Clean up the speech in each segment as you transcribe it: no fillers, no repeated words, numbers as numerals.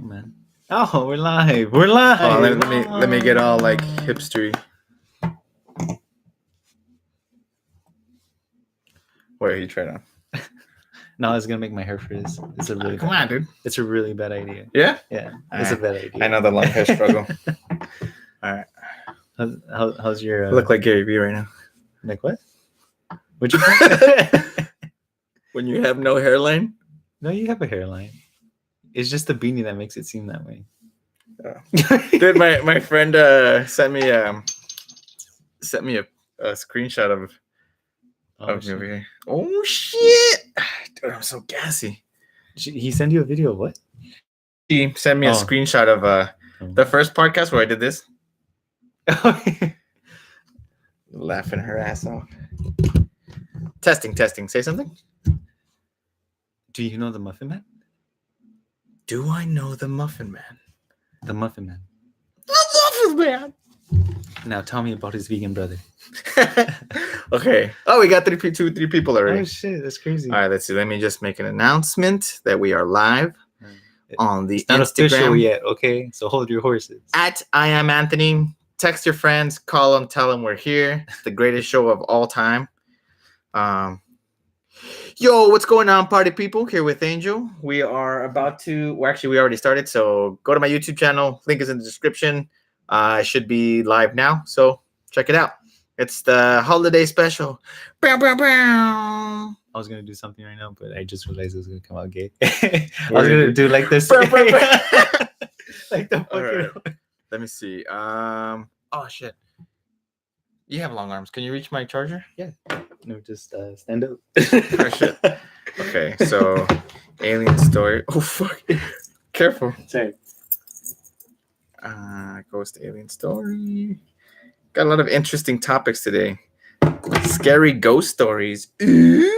man. Oh, we're live. We're live. Oh, let me get all like hipstery. Wait, you try to? No, it's gonna make my hair frizz. It's a really Come on, dude. It's a really bad idea. Yeah. Yeah, it's a bad idea. I know the long hair struggle. All right. How's your? I look like Gary Vee right now. Like what? Would you? When you have no hairline. No, you have a hairline. It's just the beanie that makes it seem that way. Dude, my friend sent me a screenshot of me over here. Oh shit! Dude, I'm so gassy. He sent you a video of what? He sent me a screenshot of the first podcast where I did this. Laughing her ass off. Testing. Say something. Do you know the Muffin Man? Do I know the Muffin Man? The Muffin Man. The Muffin Man. Now tell me about his vegan brother. Okay. Oh, we got three people already. Oh shit, that's crazy. All right, let's see. Let me just make an announcement that we are live on the it's not Instagram official yet. Okay, so hold your horses. At I am Anthony. Text your friends, call them, tell them we're here. It's the greatest show of all time. Yo, what's going on, party people? Here with Angel. We are about to. Well, actually, we already started. So go to my YouTube channel. Link is in the description. It should be live now. So check it out. It's the holiday special. Bow, bow, bow. I was gonna do something right now, but I just realized it was gonna come out gay. I was gonna do like this. Like the fucking. Right. Let me see. Oh shit. You have long arms. Can you reach my charger? Yeah. No, just stand up. Oh shit. Okay, so alien story. Oh fuck. Careful. Sorry. Ghost alien story. Got a lot of interesting topics today. Scary ghost stories. Ooh.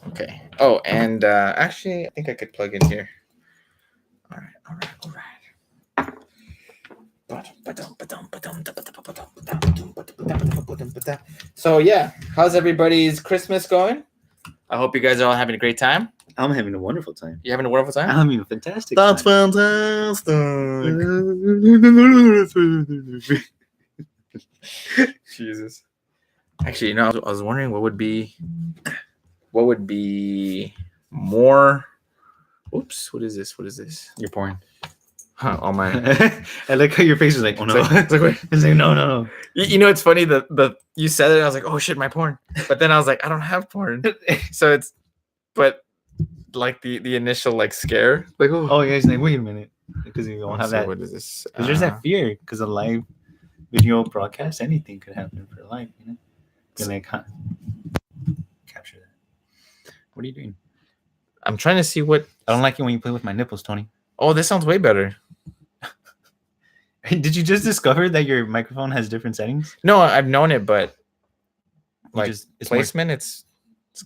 Okay. Oh, and actually, I think I could plug in here. All right. So yeah, how's everybody's Christmas going? I hope you guys are all having a great time. I'm having a wonderful time. You having a wonderful time? I'm having a fantastic That's time. fantastic. Jesus. Actually, you know, I was wondering what would be more. Oops, what is this? You're pouring. Huh, all my. I like how your face is like, oh no. It's like, wait. It's like, no. You know, it's funny that you said it. I was like, oh shit, my porn. But then I was like, I don't have porn. So it's, but like the initial like scare, like oh yeah, it's like wait a minute, because you don't have that. What is this? Because there's that fear, because a live video broadcast, anything could happen for live, you know. Then I can't capture that. What are you doing? I'm trying to see what. I don't like it when you play with my nipples, Tony. Oh, this sounds way better. Did you just discover that your microphone has different settings? No, I've known it, but like it's placement, it's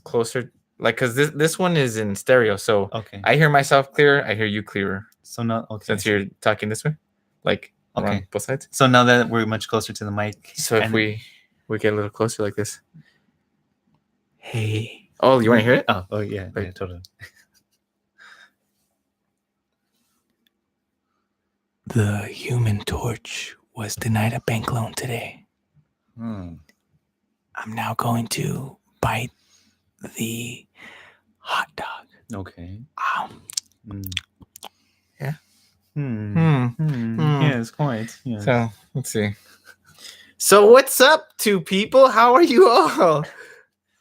closer. Like, cause this one is in stereo, so okay. I hear myself clearer. I hear you clearer. So now, okay. Since you're talking this way, like okay, both sides. So now that we're much closer to the mic, so if we get a little closer like this. Hey. Oh, you want to hear it? Oh yeah, yeah, totally. The Human Torch was denied a bank loan today. I'm now going to bite the hot dog. Okay. Yeah. Yes, quite. Yes. So let's see. So what's up, two people? How are you all?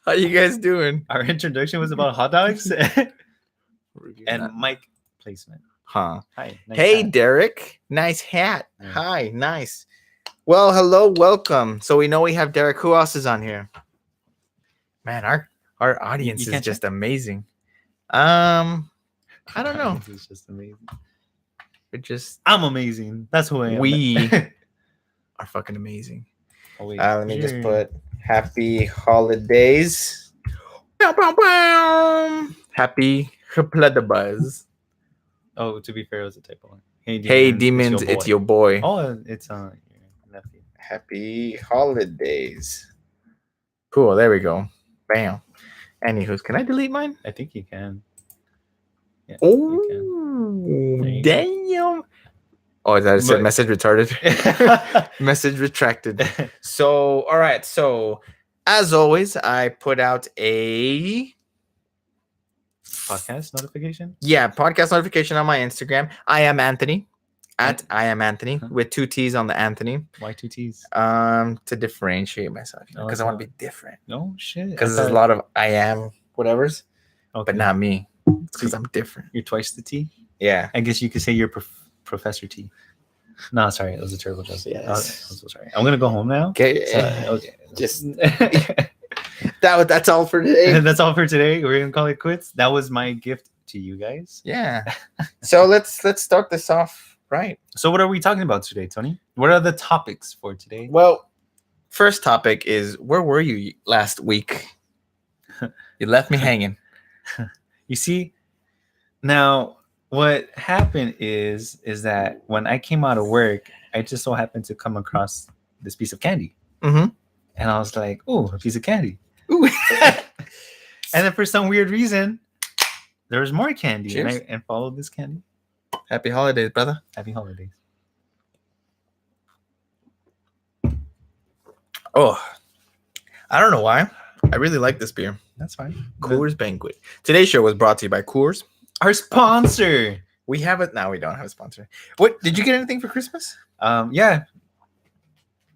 How you guys doing? Our introduction was about hot dogs and mic placement. Huh. Hi. Nice hey, hat. Derek. Nice hat. Yeah. Hi. Nice. Well, hello. Welcome. So we know we have Derek. Who else is on here? Man, our audience is just amazing. I don't know. It's just amazing. I'm amazing. That's who I am. We are fucking amazing. Oh, wait. Let me just put happy holidays. Happy Buzz. Oh, to be fair, it was a typo. Hey, demons, it's your boy. Oh, it's your nephew. Happy holidays. Cool, there we go. Bam. Anywho, can I delete mine? I think you can. Yeah. Oh, There you go. damn. Oh, that said But- message retarded. Message retracted. So, all right. So, as always, I put out a Podcast notification. podcast notification on my Instagram. I am Anthony at An- I am Anthony with 2 T's on the Anthony. Why 2 T's? To differentiate myself, Oh, because it's I want not- to be different. No shit. Because there's a lot of I am whatevers, Okay. but not me. It's because I'm different. You're twice the T. Yeah. I guess you could say you're Professor T. No, sorry, it was a terrible joke. Yes. I'm so sorry. I'm gonna go home now. Okay. Okay. Just that's all for today. That's all for today. We're gonna call it quits. That was my gift to you guys. Yeah. So let's start this off right. So what are we talking about today, Tony? What are the topics for today? Well, first topic is, where were you last week? You left me hanging. You see, now what happened is that when I came out of work, I just so happened to come across this piece of candy, Mm-hmm. and I was like, "Oh, a piece of candy!" Ooh. And then for some weird reason, there was more candy, and Cheers. I followed this candy. Happy holidays, brother. Happy holidays. Oh, I don't know why. I really like this beer. That's fine. Coors Banquet. Today's show was brought to you by Coors. Our sponsor. We have it now. We don't have a sponsor. What did you get anything for Christmas? Yeah.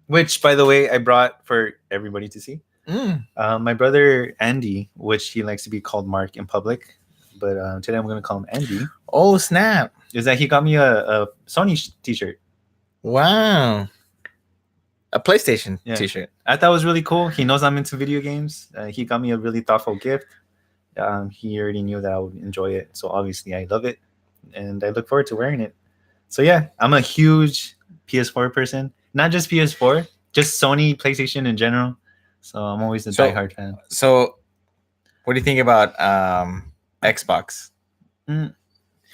Which, by the way, I brought for everybody to see. My brother Andy, which he likes to be called Mark in public, but today I'm going to call him Andy. Oh snap! Is that he got me a Sony T-shirt. Wow. A PlayStation Yeah. T-shirt. I thought it was really cool. He knows I'm into video games. He got me a really thoughtful gift. He already knew that I would enjoy it, so obviously I love it, and I look forward to wearing it. So yeah, I'm a huge PS4 person. Not just PS4, just Sony, PlayStation in general. So I'm always a diehard fan. So, what do you think about Xbox? Mm.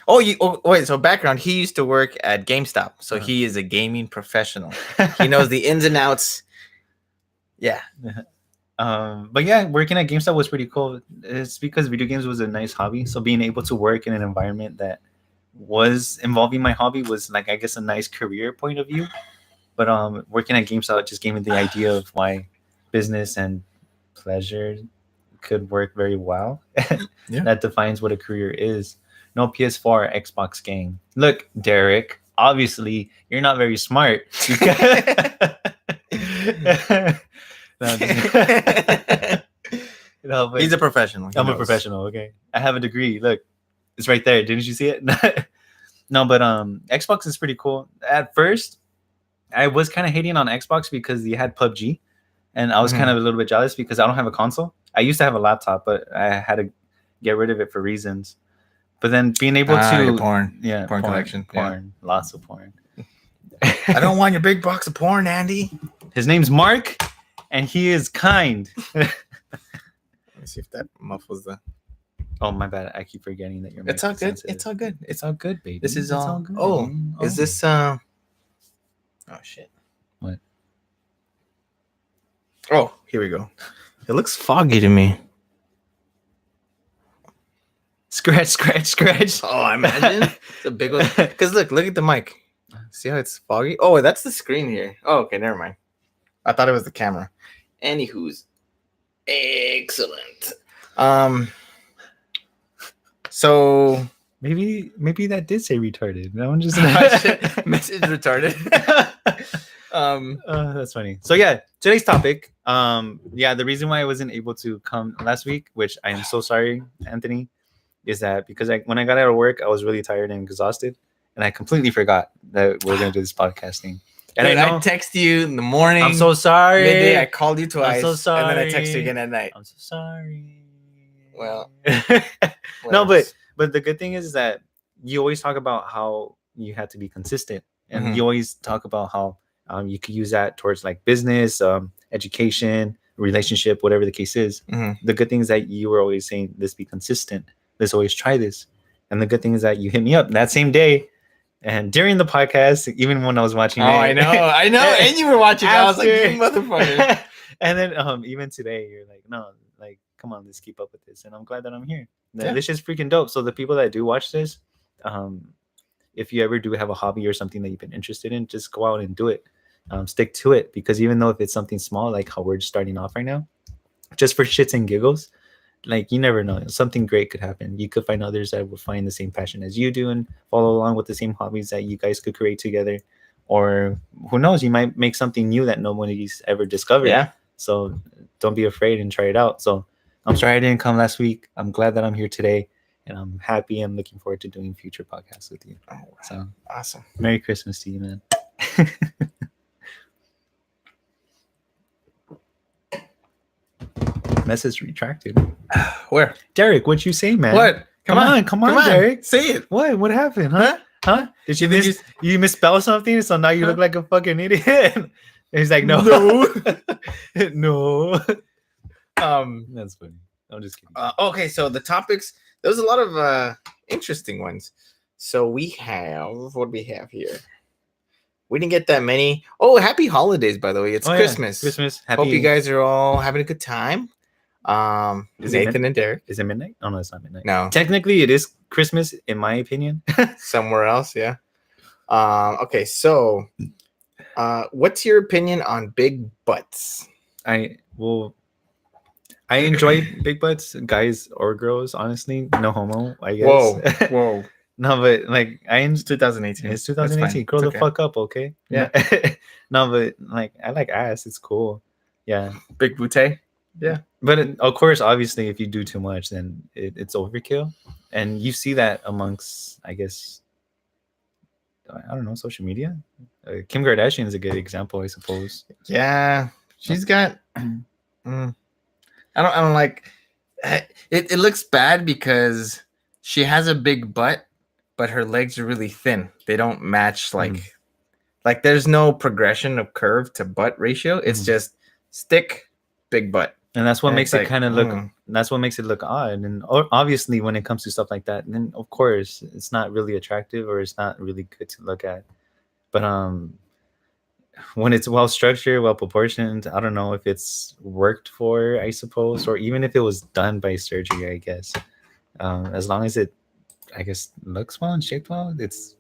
Oh, wait. So background: he used to work at GameStop, so Uh-huh. he is a gaming professional. He knows the ins and outs. Yeah. But yeah, working at GameStop was pretty cool. It's because video games was a nice hobby. So being able to work in an environment that was involving my hobby was, like, I guess, a nice career point of view. But working at GameStop just gave me the idea of why business and pleasure could work very well. Yeah. That defines what a career is. No PS4 or Xbox game. Look, Derek, obviously you're not very smart. No, no, but He's a professional. He I'm a knows. professional. Okay, I have a degree. Look, it's right there. Didn't you see it? No, but Xbox is pretty cool. At first, I was kind of hating on Xbox because they had PUBG, and I was Mhm. kind of a little bit jealous because I don't have a console. I used to have a laptop, but I had to get rid of it for reasons. But then being able to your porn. yeah, Porn collection, yeah. porn, lots of porn. I don't want your big box of porn, Andy. His name's Mark, and he is kind. Let me see if that muffles the. Oh, my bad. I keep forgetting that you're. It's all good. sensitive. It's all good. It's all good, baby. This is It's all. good. Oh, baby. is Oh. this? Oh shit. What? Oh, here we go. It looks foggy to me. Scratch, scratch, scratch. Oh, I imagine it's a big one. Because look at the mic. See how it's foggy? Oh, that's the screen here. Oh, okay, never mind. I thought it was the camera. Anywho's, excellent. So Maybe that did say retarded. That one just message retarded. That's funny. So yeah, today's topic. Yeah, the reason why I wasn't able to come last week, which I am so sorry, Anthony, is that because when I got out of work, I was really tired and exhausted, and I completely forgot that we're gonna do this podcasting. And Dude, I know I text you in the morning. I'm so sorry. Midday, I called you twice. so And then I text you sorry. again at night. I'm so sorry. Well, no, Whatever. but the good thing is that you always talk about how you had to be consistent, and Mhm. you always talk about how you could use that towards like business, education, relationship, whatever the case is. Mhm. The good thing is that you were always saying, "Let's be consistent. Let's always try this." And the good thing is that you hit me up that same day, and during the podcast, even when I was watching Oh, it, I know. And you were watching. I was like, After- you motherfucker. And then even today, you're like, "No, like, come on, let's keep up with this." And I'm glad that I'm here. Yeah. This is freaking dope. So the people that do watch this, um, if you ever do have a hobby or something that you've been interested in, just go out and do it. Stick to it, because even though if it's something small, like how we're starting off right now, just for shits and giggles, like you never know, something great could happen. You could find others that will find the same passion as you do and follow along with the same hobbies that you guys could create together. Or who knows, you might make something new that nobody's ever discovered. Yeah. So don't be afraid and try it out. So I'm sorry I didn't come last week. I'm glad that I'm here today, and I'm happy and looking forward to doing future podcasts with you. Oh, So awesome. Merry Christmas to you, man. Message retracted. Where? Derek, what you say, man? What? Come on, Derek. Say it. What? What happened? Huh? Huh? Did you you misspell something? So now you look like a fucking idiot. And he's like, no, no. That's funny. I'm just kidding. Okay, so the topics. There was a lot of interesting ones. So we have what do we have here? We didn't get that many. Oh, happy holidays, by the way. It's Christmas. Yeah. Christmas. Hope you guys are all having a good time. Is Nathan and Derek. Is it midnight? Oh no, it's not midnight. No. Technically it is Christmas in my opinion. Somewhere else, yeah. Okay, so what's your opinion on big butts? I enjoy big butts, guys or girls, honestly. No homo, I guess. Whoa. No, but like It's 2018. It's 2018. Grow the fuck up, okay? Yeah. No, but like I like ass. It's cool. Yeah. Big booty. Yeah. But of course, obviously, if you do too much, then it's overkill, and you see that amongst, I guess, I don't know, social media. Kim Kardashian is a good example, I suppose. Yeah, she's got. I don't like. It looks bad because she has a big butt, but her legs are really thin. They don't match like there's no progression of curve to butt ratio. It's just stick, big butt. And that's what makes it kind of look. That's what makes it look odd. And obviously, when it comes to stuff like that, then of course it's not really attractive or it's not really good to look at. But when it's well structured, well proportioned, I don't know if it's worked for, I suppose, or even if it was done by surgery, I guess. As long as it, I guess, looks well and shaped well, it's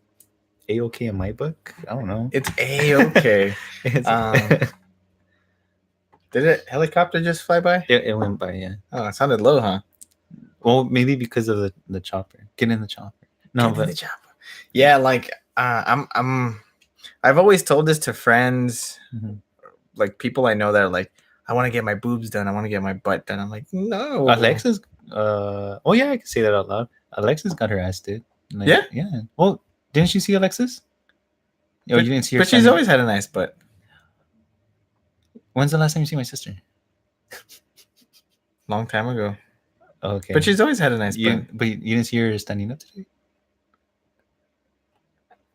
a-okay in my book. I don't know. It's a-okay. Did a helicopter just fly by? It went by, yeah. Oh, it sounded low, huh? Well, maybe because of the chopper. Get in the chopper. No, but the chopper. Yeah, like I've always told this to friends, like people I know that are like, I want to get my boobs done. I want to get my butt done. I'm like, no. Alexis. Oh yeah, I can say that out loud. Alexis got her ass did. Like, yeah. Well, didn't you see Alexis? Oh, you didn't see her. But she's always had a nice butt. When's the last time you see my sister? Long time ago. Okay. But she's always had a nice butt. But you didn't see her standing up today?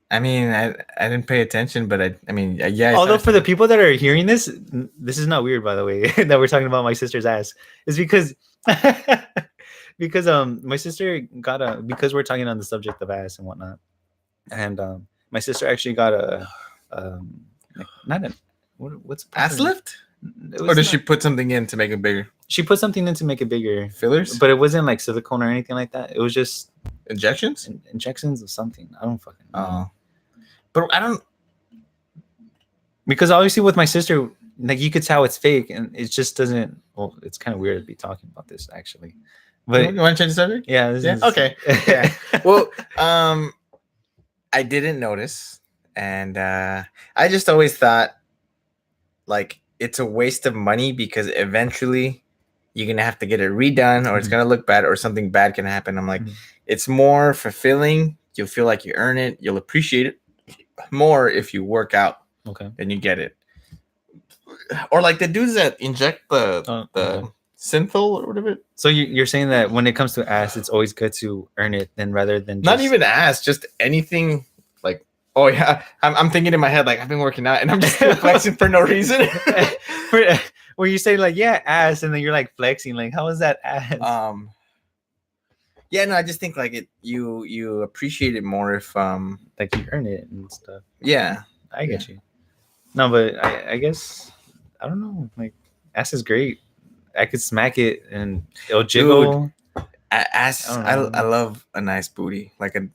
I mean, I didn't pay attention, but I mean, yeah. Although for the people that are hearing this is not weird, by the way, that we're talking about my sister's ass. Is because my sister got because we're talking on the subject of ass and whatnot, and my sister actually got what's ass lift? Or did she put something in to make it bigger? She put something in to make it bigger. Fillers? But it wasn't like silicone or anything like that. It was just injections? Injections of something. I don't fucking know. But I don't, because obviously with my sister, like you could tell it's fake, and it just doesn't. Well, it's kind of weird to be talking about this actually. But you want to change the subject? Yeah. Okay. Yeah. Well, I didn't notice, and I just always thought like it's a waste of money because eventually you're gonna have to get it redone, or it's gonna look bad, or something bad can happen. I'm like, it's more fulfilling. You'll feel like you earn it. You'll appreciate it more if you work out. Okay. Then you get it. Or like the dudes that inject the synthol or whatever. So you're saying that when it comes to ass, it's always good to earn it than rather than not even ass, just anything. Like, oh yeah, I'm thinking in my head like I've been working out and I'm just flexing for no reason. Where you say like ass, and then you're like flexing, like how is that ass? Yeah, no, I just think like you appreciate it more if like you earn it and stuff. Yeah, I get you. No, but I guess I don't know. Like ass is great. I could smack it and it'll jiggle. I don't I know. love a nice booty. Like a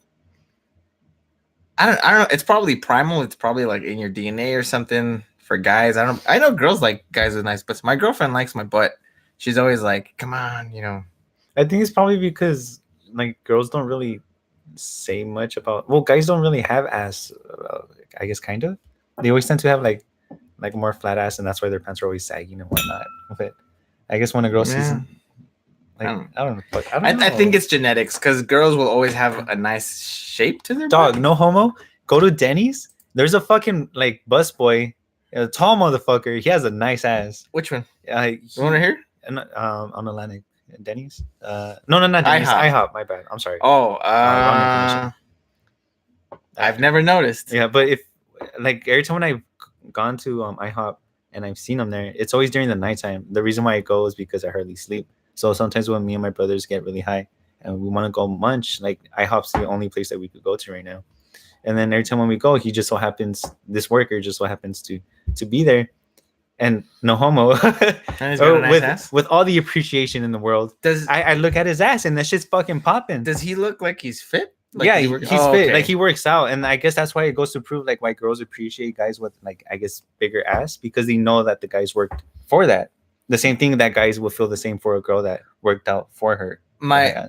I don't know. It's probably primal. It's probably like in your DNA or something for guys. I know girls like guys with nice butts. My girlfriend likes my butt. She's always like, "Come on, you know." I think it's probably because like girls don't really say much about. Well, guys don't really have ass. I guess kind of. They always tend to have like more flat ass, and that's why their pants are always sagging and whatnot. But I guess when a girl sees Yeah. them, like I don't, I don't know, fuck, I don't know. I think it's genetics because girls will always have a nice shape to their dog. butt. No homo. Go to Denny's. There's a fucking like bus boy, a tall motherfucker. He has a nice ass. Which one? He, You want to hear? on Atlantic. Denny's. No, not Denny's. IHOP. IHOP. My bad. I'm sorry. Oh, Wrong information. I've never noticed. Yeah, but if like every time when I've gone to IHOP and I've seen them there, it's always during the nighttime. The reason why I go is because I hardly sleep. So sometimes when me and my brothers get really high and we want to go munch, like IHOP's the only place that we could go to right now. And then every time when we go, he just so happens this worker just so happens to be there, and no homo. And he's got a nice ass? With all the appreciation in the world. Does I look at his ass and that shit's fucking popping. does he look like he's fit? Like, Yeah, does he work- he's Oh, fit. okay. Like he works out, and I guess that's why it goes to prove like why girls appreciate guys with like I guess bigger ass because they know that the guys worked for that. The same thing that guys will feel the same for a girl that worked out for her. my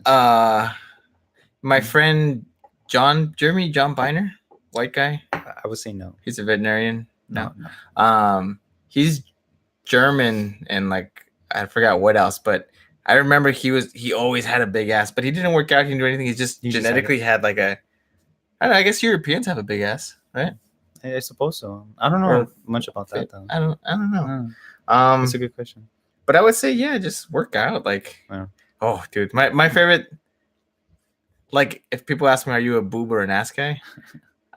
my friend John Biner, white guy. I would say no. He's a veterinarian. No. He's German and like I forgot what else, but I remember he always had a big ass, but he didn't work out. He didn't do anything. He just He just genetically had like a. I don't know, I guess Europeans have a big ass, right? I suppose so. I don't know Or much about that though. I don't know. That's a good question. But I would say yeah, just work out. Like, Yeah. oh, dude, my favorite. Like, if people ask me, are you a boob or an ass guy?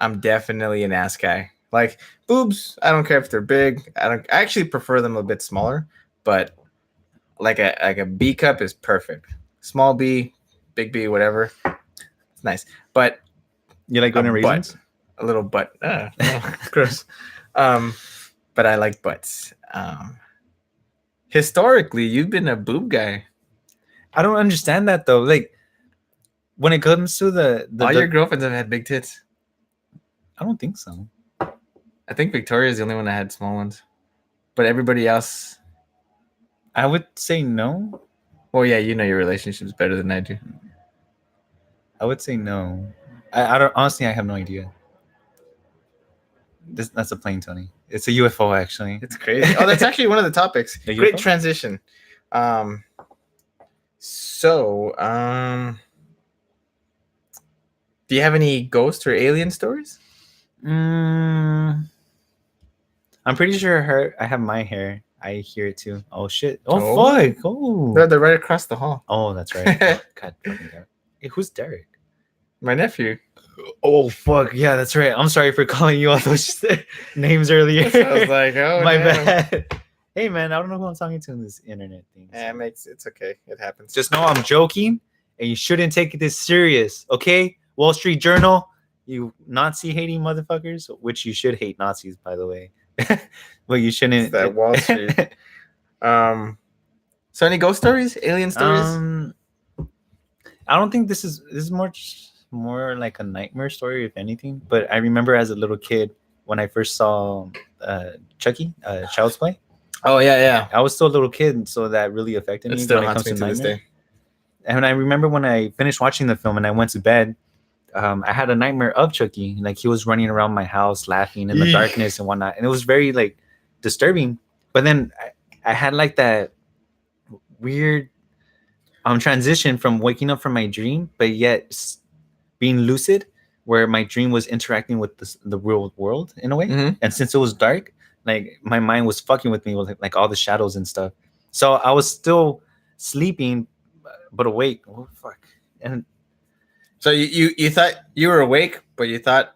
I'm definitely an ass guy. Like boobs, I don't care if they're big. I actually prefer them a bit smaller, but like a B cup is perfect. Small B, big B, whatever. It's nice, but You like going to butt. raisins? A little butt. No, gross. But I like butts. Historically, you've been a boob guy. I don't understand that though. Like when it comes to All your girlfriends have had big tits. I don't think so. I think Victoria's the only one that had small ones, but everybody else. I would say no. Well, yeah, you know your relationships better than I do. I would say no. I don't honestly. I have no idea. That's a plane, Tony. It's a UFO, actually. It's crazy. Oh, that's actually one of the topics. The Great UFO? transition. Do you have any ghost or alien stories? I'm pretty sure I have my hair. I hear it too. Oh shit! Oh, Oh. fuck! Oh, They're right across the hall. oh, that's right. Oh, God, fucking Derek. Hey, who's Derek? My nephew. Oh fuck! Yeah, that's right. I'm sorry for calling you all those names earlier. I was like, oh, my damn. bad. Hey man, I don't know who I'm talking to in this internet thing. Yeah, it's okay. It happens. Just know I'm joking, and you shouldn't take this serious, okay? Wall Street Journal, you Nazi hating motherfuckers, which you should hate Nazis, by the way. But you shouldn't. It's that Wall Street. So any ghost stories, alien stories? I don't think this is more like a nightmare story, if anything. But I remember as a little kid when I first saw Chucky, Child's Play. Oh yeah. I was still a little kid, so that really affected It me still when it haunts comes me to to this nightmare. day. And I remember when I finished watching the film and I went to bed, I had a nightmare of Chucky. Like he was running around my house laughing in the Eek. darkness and whatnot. And it was very like disturbing. But then I had like that weird transition from waking up from my dream, but yet being lucid, where my dream was interacting with the real world in a way. Mhm. And since it was dark, like my mind was fucking with me with like all the shadows and stuff. So I was still sleeping, but awake. Oh fuck! And So you thought you were awake, but you thought,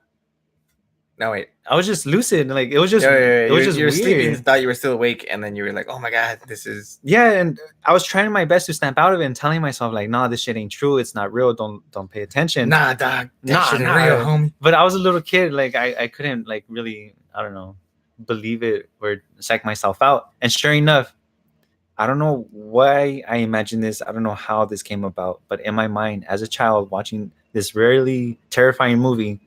no wait, I was just lucid. Like it was just, it was just you were weird. sleeping, thought you were still awake, and then you were like, oh my god, this is. Yeah, and I was trying my best to snap out of it and telling myself like, nah, this shit ain't true. It's not real. Don't pay attention. Nah, dog. That Nah, shit ain't nah. real, homie. But I was a little kid. Like I couldn't like really, I don't know, believe it or psych myself out. And sure enough, I don't know why I imagined this. I don't know how this came about, but in my mind, as a child watching this really terrifying movie,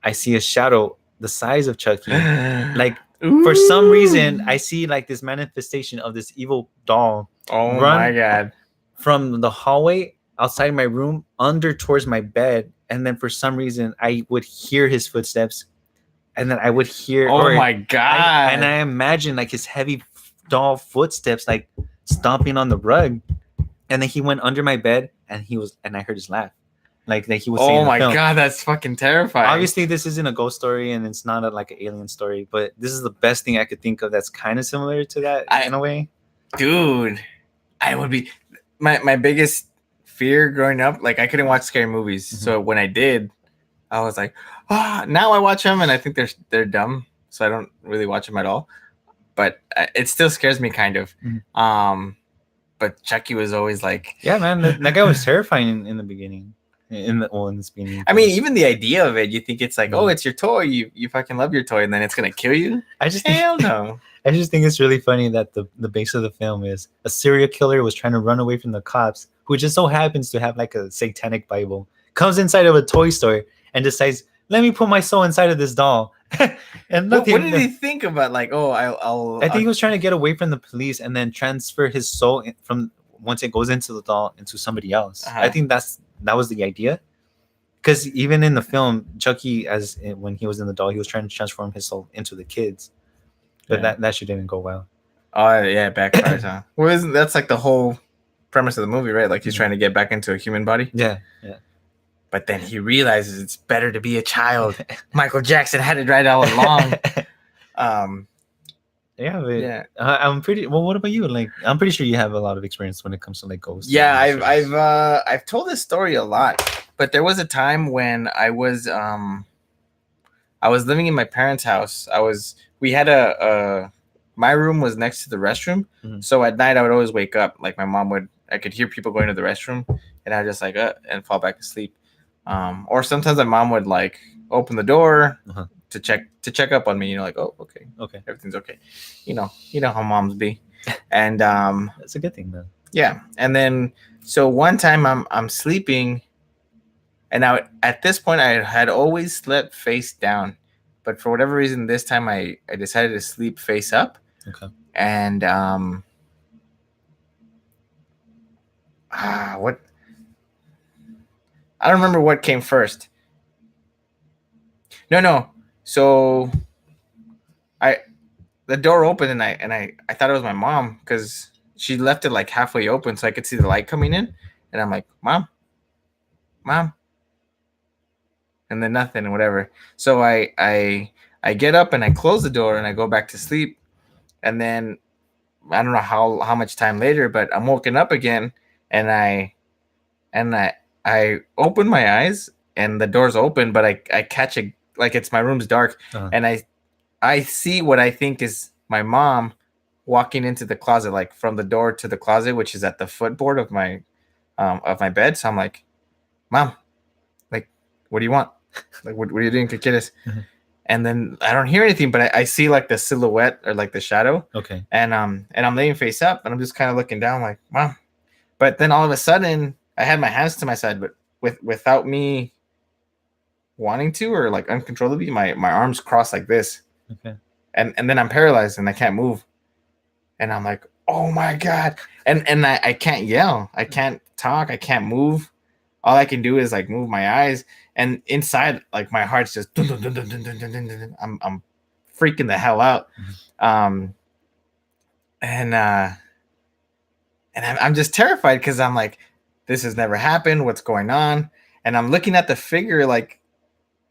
I see a shadow the size of Chucky. Like for some reason, I see like this manifestation of this evil doll Oh my run god. from the hallway outside my room under towards my bed, and then for some reason I would hear his footsteps, and then I would hear, Oh or my god. I imagine like his heavy doll footsteps like stomping on the rug, and then he went under my bed, and I heard his laugh, like he was saying Oh in the my film. god, that's fucking terrifying. Obviously, this isn't a ghost story, and it's not like an alien story, but this is the best thing I could think of that's kind of similar to that in a way. Dude, I would be my biggest fear growing up. Like I couldn't watch scary movies, so when I did, I was like, now I watch them, and I think they're dumb, so I don't really watch them at all. But it still scares me kind of. But Chucky was always like, yeah, man, that guy was terrifying in the beginning. In the beginning. I mean, even the idea of it, you think it's like, oh, it's your toy. You fucking love your toy, and then it's gonna kill you. Hell no. I just think it's really funny that the base of the film is a serial killer was trying to run away from the cops, who just so happens to have like a satanic Bible, comes inside of a toy store and decides, let me put my soul inside of this doll. And what did he think about? Like, oh, I think he was trying to get away from the police and then transfer his soul from once it goes into the doll into somebody else. I think that was the idea. Because even in the film, Chucky, when he was in the doll, he was trying to transform his soul into the kids, but that shit didn't go well. Oh yeah, backfires, huh? Well, that's like the whole premise of the movie, right? Like he's trying to get back into a human body. Yeah. But then he realizes it's better to be a child. Michael Jackson had it right all along. I'm pretty. Well, what about you? Like, I'm pretty sure you have a lot of experience when it comes to like ghosts. Yeah, I've told this story a lot, but there was a time when I was living in my parents' house. We had my room was next to the restroom, so at night I would always wake up. Like I could hear people going to the restroom, and I just like and fall back asleep. Or sometimes my mom would like open the door to check up on me. You know, like, oh, okay, everything's okay. You know how moms be, and that's a good thing though. Yeah, and then so one time I'm sleeping, and now at this point I had always slept face down, but for whatever reason this time I decided to sleep face up. Okay. And what? I don't remember what came first. No. So the door opened and I thought it was my mom because she left it like halfway open so I could see the light coming in, and I'm like, Mom, and then nothing and whatever. So I get up and I close the door and I go back to sleep, and then I don't know how much time later, but I'm woken up again, and I open my eyes and the door's open, but I catch like it's my room's dark, and I see what I think is my mom walking into the closet, like from the door to the closet, which is at the footboard of my bed. So I'm like, Mom, like, what do you want? Like, what are you doing, Kikiris? And then I don't hear anything, but I see like the silhouette or like the shadow. Okay. And I'm laying face up and I'm just kind of looking down like, Mom. But then all of a sudden I had my hands to my side, but without me wanting to, or like uncontrollably, my arms crossed like this. Okay. And then I'm paralyzed and I can't move. And I'm like, oh my God. And I can't yell. I can't talk. I can't move. All I can do is like move my eyes. And inside, like my heart's just dun, dun, dun, dun, dun, dun, dun, dun, dun. I'm freaking the hell out. And I'm just terrified because I'm like, this has never happened. What's going on? And I'm looking at the figure, like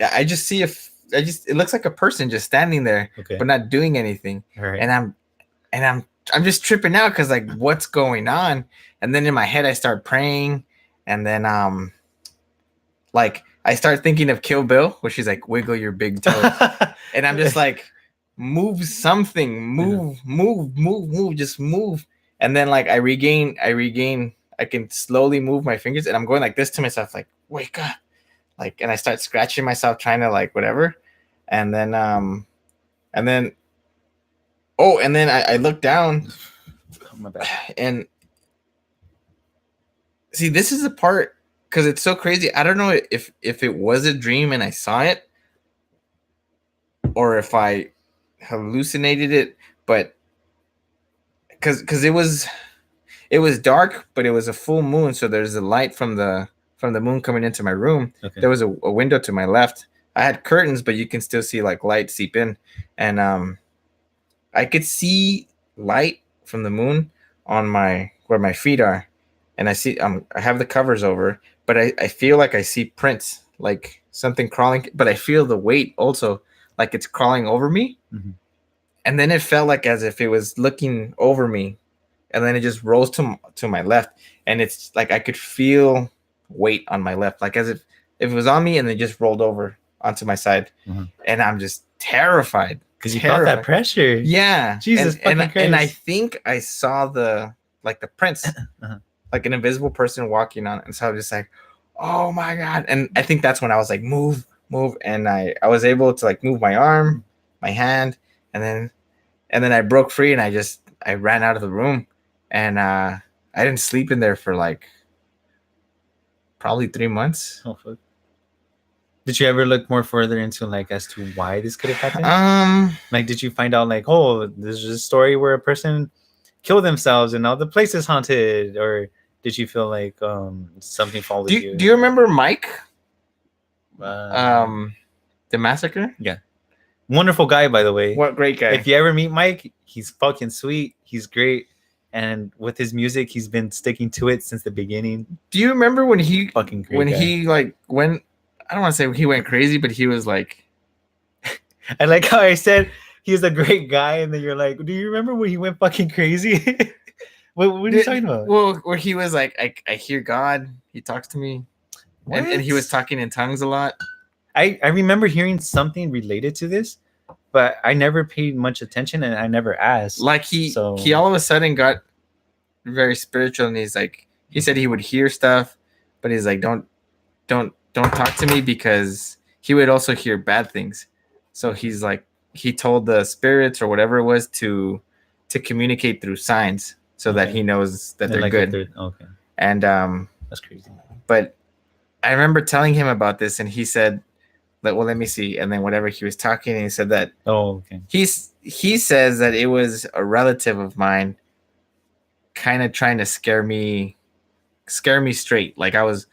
I just see it looks like a person just standing there, but not doing anything. Right. And I'm just tripping out because like, what's going on? And then in my head I start praying, and then like I start thinking of Kill Bill, where she's like, wiggle your big toe. And I'm just like, move something, move, just move. And then like I regain, I can slowly move my fingers, and I'm going like this to myself, like, wake up. Like, and I start scratching myself, trying to like whatever. And then I look down my bad. And see, this is the part because it's so crazy. I don't know if it was a dream and I saw it, or if I hallucinated it, but because it was dark, but it was a full moon, so there's a light from the moon coming into my room. Okay. There was a window to my left. I had curtains, but you can still see like light seep in, and I could see light from the moon on my where my feet are, and I see I have the covers over, but I feel like I see prints, like something crawling, but I feel the weight also, like it's crawling over me, Mhm. and then it felt like as if it was looking over me, and then it just rolls to my left, and it's like I could feel weight on my left, like as if it was on me, and then just rolled over onto my side, Mhm. and I'm just terrified Because you felt that pressure. yeah, Jesus and fucking Christ. and I think I saw the prints, Uh-huh. like an invisible person walking on it, and so I was just like, oh my god! And I think that's when I was like, move, and I was able to like move my arm, my hand, and then I broke free, and I ran out of the room, and I didn't sleep in there for like probably 3 months. Oh, fuck. Did you ever look more further into like as to why this could have happened? Like, did you find out like, oh, there's a story where a person killed themselves and now the place is haunted, or did you feel like something followed you? Do you remember Mike? Uh, The massacre. Wonderful guy, by the way. What great guy! If you ever meet Mike, he's fucking sweet. He's great, and with his music, he's been sticking to it since the beginning. Do you remember when he Fucking great guy. he like went? I don't want to say he went crazy, but he was like, I like how I said he's a great guy, and then you're like, do you remember when he went fucking crazy? what are you talking about? well, where he was like, I hear God. He talks to me, and he was talking in tongues a lot. I remember hearing something related to this, but I never paid much attention and I never asked. Like he all of a sudden got very spiritual, and he's like, he said he would hear stuff, but he's like, don't talk to me, because he would also hear bad things. So he's like, he told the spirits or whatever it was to communicate through signs, so that he knows that they're like good. Okay, And that's crazy. but I remember telling him about this, and he said, like, well, let me see. And then whatever he was talking, and he said that okay, he says that it was a relative of mine kind of trying to scare me straight. Like I was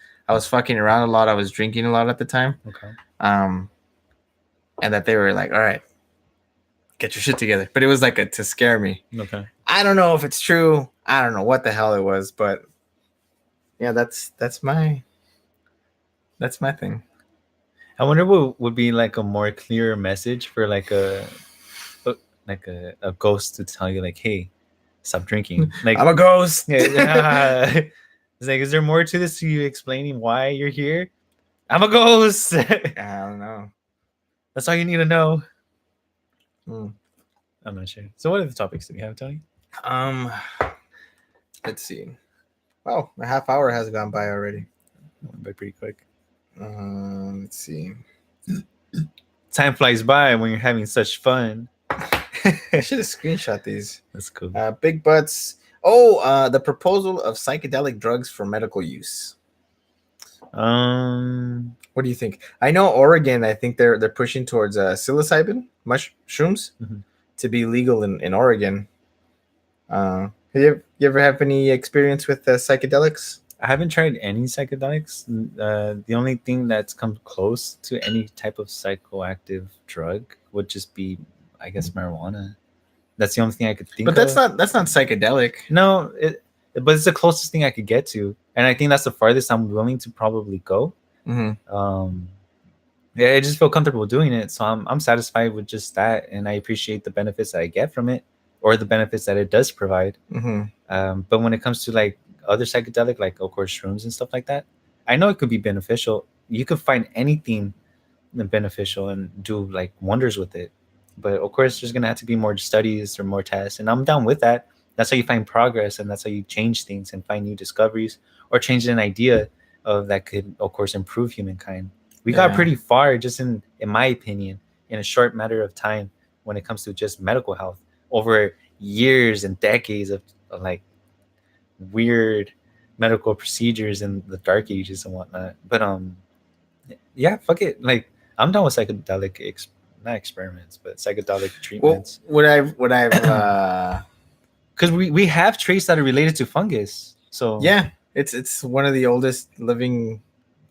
fucking around a lot. I was drinking a lot at the time. Okay. And that they were like, all right, get your shit together. But it was like to scare me. Okay. I don't know if it's true. I don't know what the hell it was, but yeah, that's my thing. I wonder what would be like a more clear message for like a ghost to tell you like, hey, stop drinking. Like I'm a ghost. it's like, is there more to this to you explaining why you're here? I'm a ghost. I don't know. That's all you need to know. Hmm. I'm not sure. So what are the topics that we have, Tony? Let's see. Oh, a half hour has gone by already. Went by pretty quick. Let's see. Time flies by when you're having such fun. I should have screenshot these. That's cool. Big butts. Oh, the proposal of psychedelic drugs for medical use. What do you think? I know Oregon. I think they're pushing towards psilocybin mushrooms to be legal in Oregon. Have you ever have any experience with psychedelics? I haven't tried any psychedelics. The only thing that's come close to any type of psychoactive drug would just be, I guess, marijuana. That's the only thing I could think of. But that's not psychedelic. No, but it's the closest thing I could get to, and I think that's the farthest I'm willing to probably go. Yeah, I just feel comfortable doing it, so I'm satisfied with just that, and I appreciate the benefits that I get from it, or the benefits that it does provide. But when it comes to like other psychedelic, like of course shrooms and stuff like that, I know it could be beneficial. You could find anything beneficial and do like wonders with it. But of course, there's gonna have to be more studies or more tests, and I'm down with that. That's how you find progress, and that's how you change things and find new discoveries, or change an idea of that could, of course, improve humankind. We got pretty far, just in my opinion, in a short matter of time when it comes to just medical health. Over years and decades of like weird medical procedures in the dark ages and whatnot. But yeah, fuck it. Like I'm done with psychedelic not experiments, but psychedelic Well, treatments. what I've Because we have traits that are related to fungus. So yeah, it's one of the oldest living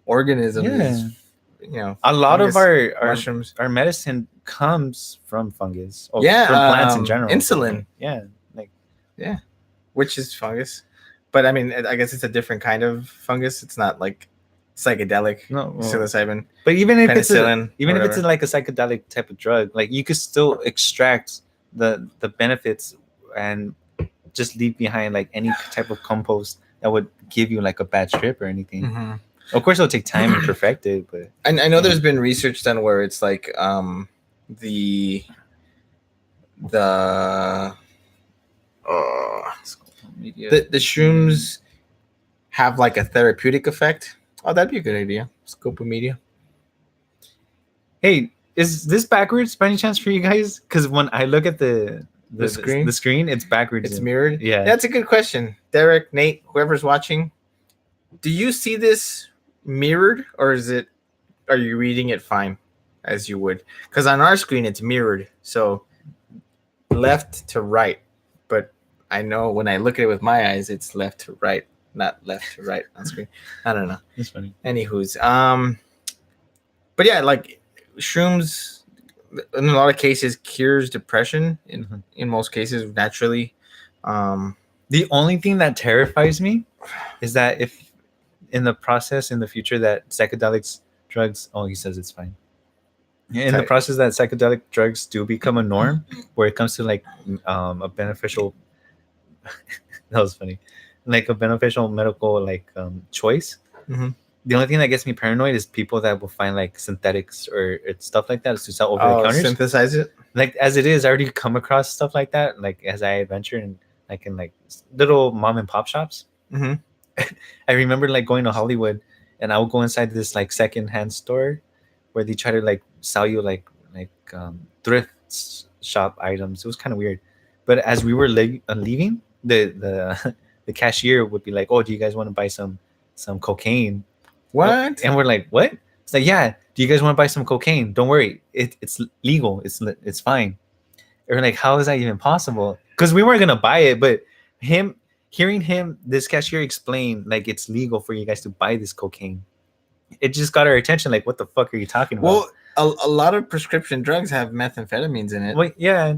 organisms. yeah, Is, a lot of fungus, mushrooms. our medicine comes from fungus or Yeah, from plants in general. insulin. Yeah, like Yeah, which is fungus, but I mean, I guess it's a different kind of fungus. It's not like psychedelic no. Well, psilocybin. but even if Penicillin, even if it's whatever. like a psychedelic type of drug, like you could still extract the benefits and just leave behind like any type of compost that would give you like a bad trip or anything. Mm-hmm. Of course, it'll take time and perfect it, but I know there's been research done where it's like the the the shrooms have like a therapeutic effect. Oh, that'd be a good idea. Scope of media. Hey, is this backwards by any chance for you guys? Because when I look at the screen, it's backwards. It's mirrored. Yeah, That's a good question, Derek, Nate, whoever's watching. Do you see this mirrored, or are you reading it fine as you would? Because on our screen it's mirrored, so left to right. But I know when I look at it with my eyes, it's left to right, not left to right on screen. I don't know. that's funny. Anywho's, but yeah, like shrooms in a lot of cases cures depression in most cases naturally. The only thing that terrifies me is that if in the process in the future that psychedelics drugs, oh, he says it's fine. In the Tight. process that psychedelic drugs do become a norm, where it comes to like a beneficial, that was funny, like a beneficial medical like choice. Mhm. The only thing that gets me paranoid is people that will find like synthetics or stuff like that to sell over the counters. Synthesize it. Like as it is, I already come across stuff like that. Like as I adventure and like in like little mom and pop shops. Mm-hmm. I remember like going to Hollywood, and I would go inside this like secondhand store where they try to like sell you like thrift shop items. It was kind of weird. But as we were leaving, the the cashier would be like, "Oh, do you guys want to buy some cocaine?" What? And we're like, "What?" It's like, "Yeah. Do you guys want to buy some cocaine? Don't worry, it's legal. It's fine." And we're like, "How is that even possible?" Because we weren't gonna buy it, but hearing this cashier explain like it's legal for you guys to buy this cocaine, it just got our attention. Like, what the fuck are you talking about? Well, a lot of prescription drugs have methamphetamines in it. Well, yeah,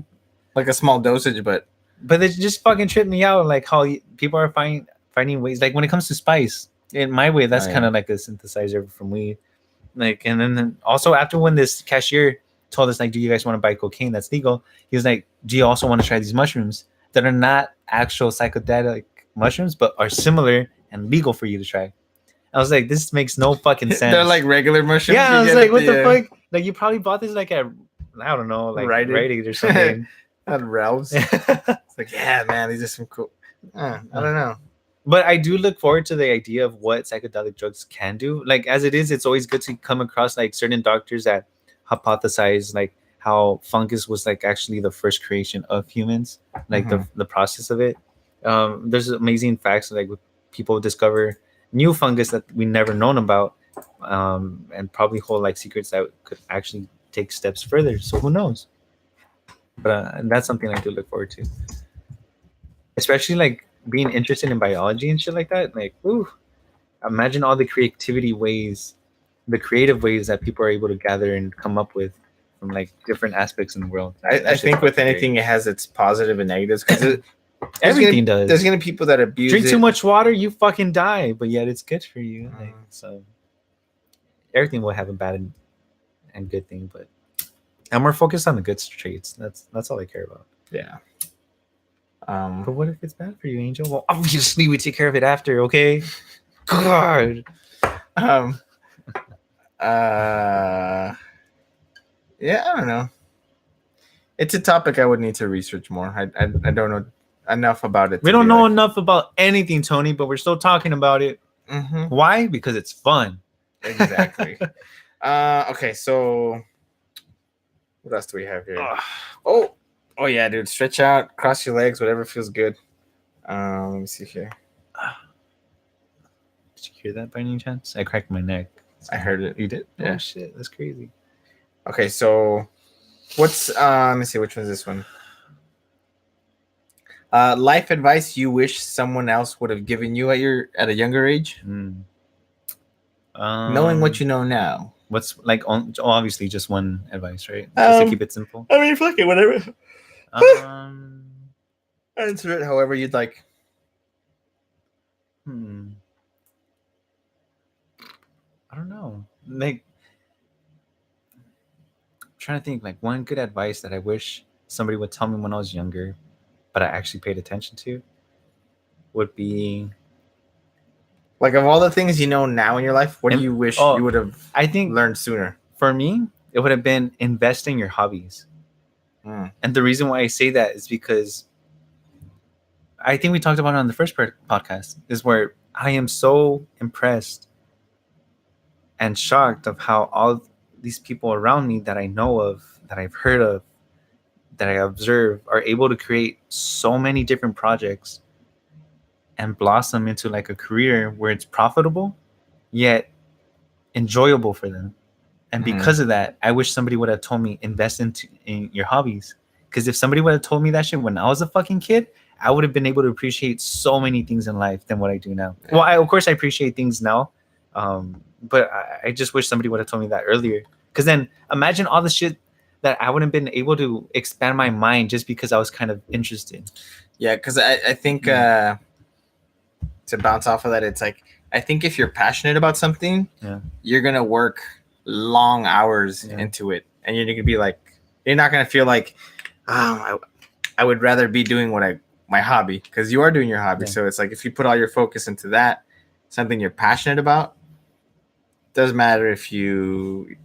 Like a small dosage, but it just fucking tripped me out. Like how people are finding ways. Like when it comes to spice, in my way, that's Oh, yeah. kind of like a synthesizer from weed. Like, and then also after when this cashier told us like, "Do you guys want to buy cocaine? That's legal." He was like, "Do you also want to try these mushrooms that are not actual psychedelic mushrooms, but are similar and legal for you to try?" I was like, "This makes no fucking sense." they're like regular mushrooms. yeah, you I was get like, at "What the uh, fuck?" Like you probably bought this like at I don't know, like Rite Aid. Rite Aid or something. At Ralph's. It's like, yeah, man, these are some cool. I don't know. But I do look forward to the idea of what psychedelic drugs can do. Like as it is, it's always good to come across like certain doctors that hypothesize like how fungus was like actually the first creation of humans, like the process of it. There's amazing facts like people discover new fungus that we never known about, and probably hold like secrets that could actually take steps further. So who knows? But that's something I do look forward to, especially like being interested in biology and shit like that. Like, ooh, imagine all the creative ways that people are able to gather and come up with from like different aspects in the world. I think with anything, it has its positive and negatives because everything does. There's gonna be people that abuse Drink it. too much water, you fucking die. But yet it's good for you. Like, so everything will have a bad and good thing, but I'm more focused on the good traits. That's all I care about. Yeah. But what if it's bad for you, Angel? Well, obviously we take care of it after, okay? God. Yeah, I don't know. It's a topic I would need to research more. I don't know enough about it. We don't know enough about anything, Tony, but we're still talking about it. Mm-hmm. Why? Because it's fun. Exactly. Okay, so what else do we have here? Oh yeah, dude. Stretch out, cross your legs, whatever feels good. Let me see here. Did you hear that by any chance? I cracked my neck. I heard it. You did? Yeah. Oh shit, that's crazy. Okay, so what's let me see, which one's this one? Life advice you wish someone else would have given you at a younger age, knowing what you know now. What's like obviously just one advice, right? Just to keep it simple. I mean, fuck it, whatever. Um, Answer it however you'd like. I don't know. Like, I'm trying to think like one good advice that I wish somebody would tell me when I was younger, but I actually paid attention to, would be Like, of all the things you know now in your life, what do And- you wish oh, you would have I think learned sooner? for me, it would have been invest in your hobbies. And the reason why I say that is because I think we talked about it on the first podcast, is where I am so impressed and shocked of how all these people around me that I know of, that I've heard of, that I observe, are able to create so many different projects and blossom into like a career where it's profitable yet enjoyable for them. And because of that, I wish somebody would have told me invest in your hobbies. Because if somebody would have told me that shit when I was a fucking kid, I would have been able to appreciate so many things in life than what I do now. Well, of course I appreciate things now, but I just wish somebody would have told me that earlier. Because then imagine all the shit that I wouldn't been able to expand my mind just because I was kind of interested. Yeah, because I think to bounce off of that, it's like, I think if you're passionate about something, you're gonna work long hours into it, and you're gonna be like, you're not gonna feel like, I would rather be doing my hobby, because you are doing your hobby. So it's like, if you put all your focus into that, something you're passionate about, doesn't matter if you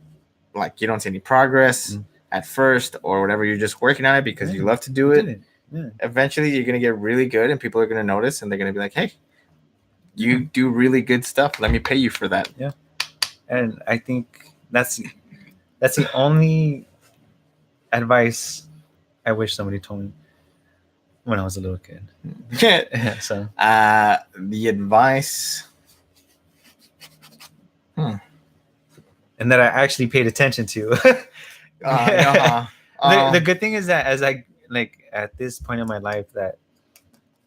don't see any progress at first or whatever, you're just working on it because you love to do it. Eventually you're gonna get really good, and people are gonna notice, and they're gonna be like, hey, you do really good stuff, let me pay you for that. And I think that's the only advice I wish somebody told me when I was a little kid. So the advice, and that I actually paid attention to. The good thing is that as I at this point in my life, that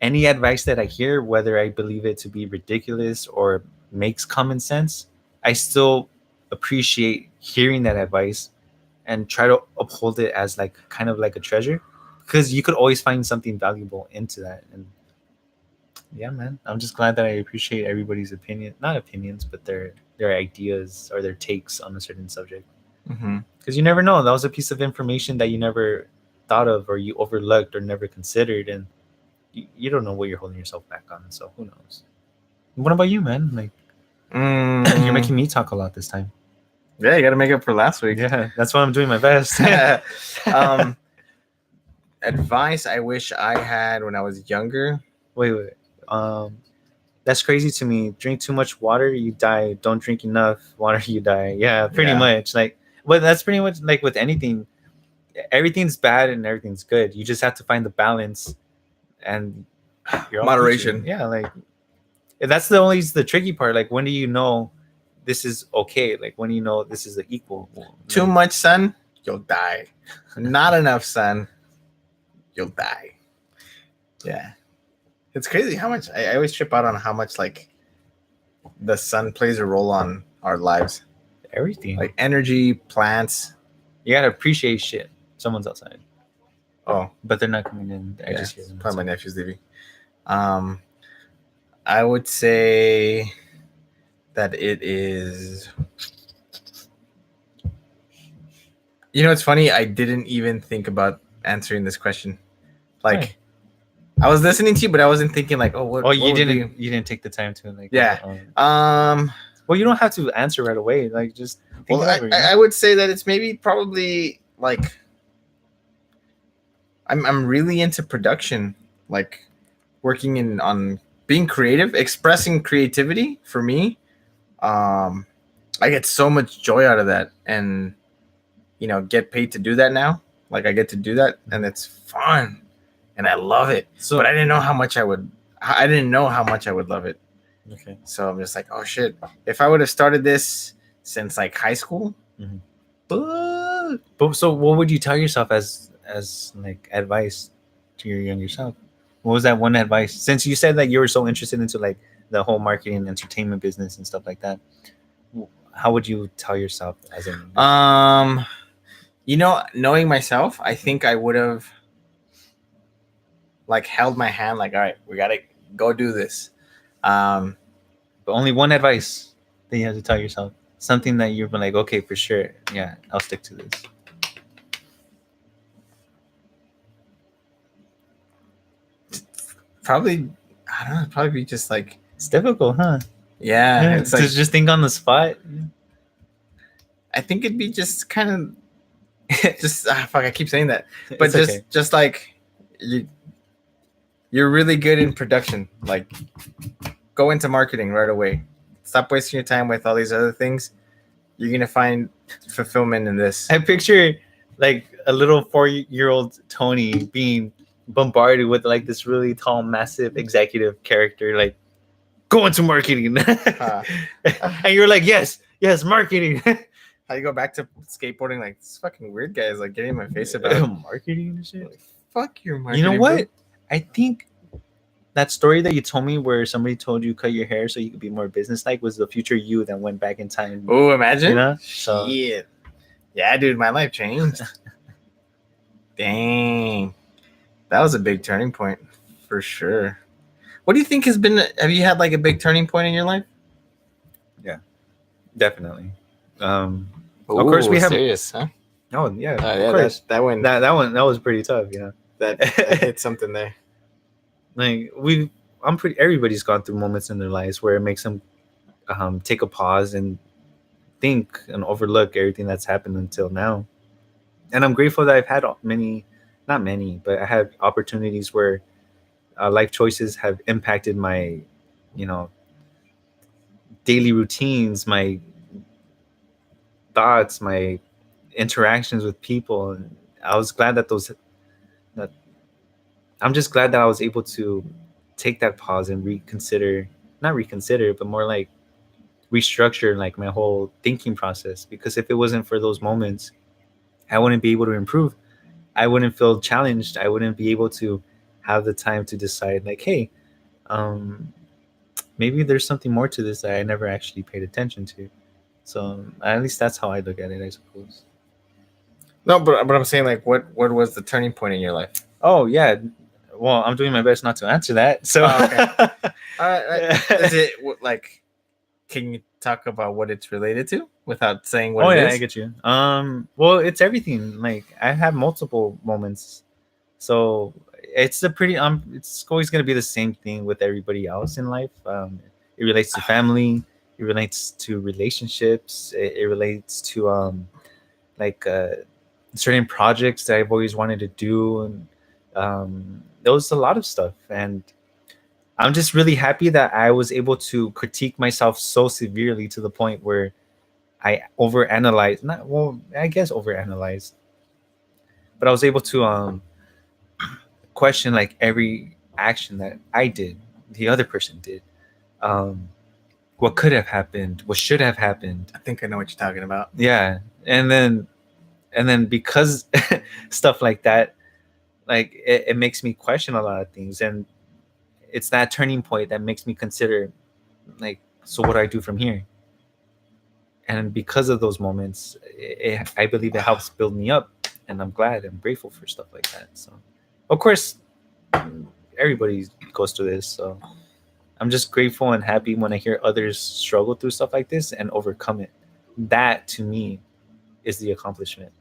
any advice that I hear, whether I believe it to be ridiculous or makes common sense, I still appreciate hearing that advice and try to uphold it as like kind of like a treasure, because you could always find something valuable into that. And yeah, man, I'm just glad that I appreciate everybody's not opinions, but their ideas or their takes on a certain subject. Because you never know, that was a piece of information that you never thought of, or you overlooked, or never considered, and you don't know what you're holding yourself back on. So who knows? What about you, man? Like, you're making me talk a lot this time. Yeah, you got to make up for last week. Yeah, that's why I'm doing my best. Advice I wish I had when I was younger. Wait. That's crazy to me. Drink too much water, you die. Don't drink enough water, you die. Yeah, pretty much. Like, but that's pretty much like with anything. Everything's bad and everything's good. You just have to find the balance and your moderation. Yeah, like that's the tricky part. Like, when do you know this is okay? Like, when do you know this is the equal? Too much sun, you'll die. Not enough sun, you'll die. Yeah. It's crazy how much I always trip out on how much like the sun plays a role on our lives. Everything. Like energy, plants. You gotta appreciate shit. Someone's outside. Oh, but they're not coming in. I just hear them. Probably my nephew's leaving. I would say that it is. You know, it's funny. I didn't even think about answering this question. Like, right. I was listening to you, but I wasn't thinking like, oh, what? Oh, you didn't take the time to like. Yeah. Well, you don't have to answer right away. Like, just. Well, I would say that it's probably like. I'm really into production, like working on being creative, expressing creativity for me. I get so much joy out of that, and get paid to do that now. Like, I get to do that, and it's fun, and I love it. So, but I didn't know how much I would I didn't know how much I would love it. Okay. So I'm just like, oh shit! If I would have started this since like high school, Mhm. but But so, what would you tell yourself as like advice to your younger self? What was that one advice? Since you said that you were so interested into like the whole marketing and entertainment business and stuff like that, how would you tell yourself as a you know, knowing myself, I think I would have like held my hand, like, all right, we gotta go do this. Um, but only one advice that you have to tell yourself? Something that you've been like, okay, for sure, yeah, I'll stick to this. probably, I don't know, probably be just like, It's difficult, huh? yeah, it's like, Just think on the spot. I think it'd be just kind of, just fuck, I keep saying that, but It's okay. just like you're really good in production, like go into marketing right away. Stop wasting your time with all these other things. You're gonna find fulfillment in this. I picture like a little 4-year-old Tony being bombarded with like this really tall, massive executive character, like go into marketing, and you're like, yes, marketing, How you go back to skateboarding? Like this fucking weird guy is like getting in my face about marketing and shit. like, fuck your marketing. You know bro. what? I think that story that you told me where somebody told you cut your hair so you could be more business-like was the future you that went back in time. Oh, imagine. You know? So- Shit. Yeah, dude, my life changed. Dang. That was a big turning point for sure. What do you think has been? Have you had like a big turning point in your life? Definitely. Of course we have- serious, huh? Oh yeah, Yeah, of course. that one That one that was pretty tough, you know. that hit something there. Like everybody's gone through moments in their lives where it makes them take a pause and think and overlook everything that's happened until now. And I'm grateful that I've had not many, but I had opportunities where life choices have impacted my, you know, daily routines, my thoughts, my interactions with people. And I was glad that I'm just glad that I was able to take that pause and not reconsider, but more like restructure like my whole thinking process. Because if it wasn't for those moments, I wouldn't be able to improve. I wouldn't feel challenged. I wouldn't be able to have the time to decide like, hey, maybe there's something more to this that I never actually paid attention to. So at least that's how I look at it, I suppose. No, but I'm saying like, what was the turning point in your life? Oh yeah. Well, I'm doing my best not to answer that. So Is it like? Can you talk about what it's related to without saying what oh it yeah, is? I get you. Well, it's everything. Like I have multiple moments, so it's it's always gonna be the same thing with everybody else in life. It relates to family. It relates to relationships. It relates to like certain projects that I've always wanted to do, and there was a lot of stuff. And I'm just really happy that I was able to critique myself so severely to the point where I overanalyzed. Not well, I guess overanalyzed, but I was able to question like every action that I did, the other person did. Um, what could have happened? What should have happened? I think I know what you're talking about. Yeah, and then because stuff like that, like it makes me question a lot of things, and it's that turning point that makes me consider like, so what do I do from here? And because of those moments, I believe it helps build me up, and I'm glad and grateful for stuff like that. So of course everybody goes through this, so I'm just grateful and happy when I hear others struggle through stuff like this and overcome it. That to me is the accomplishment,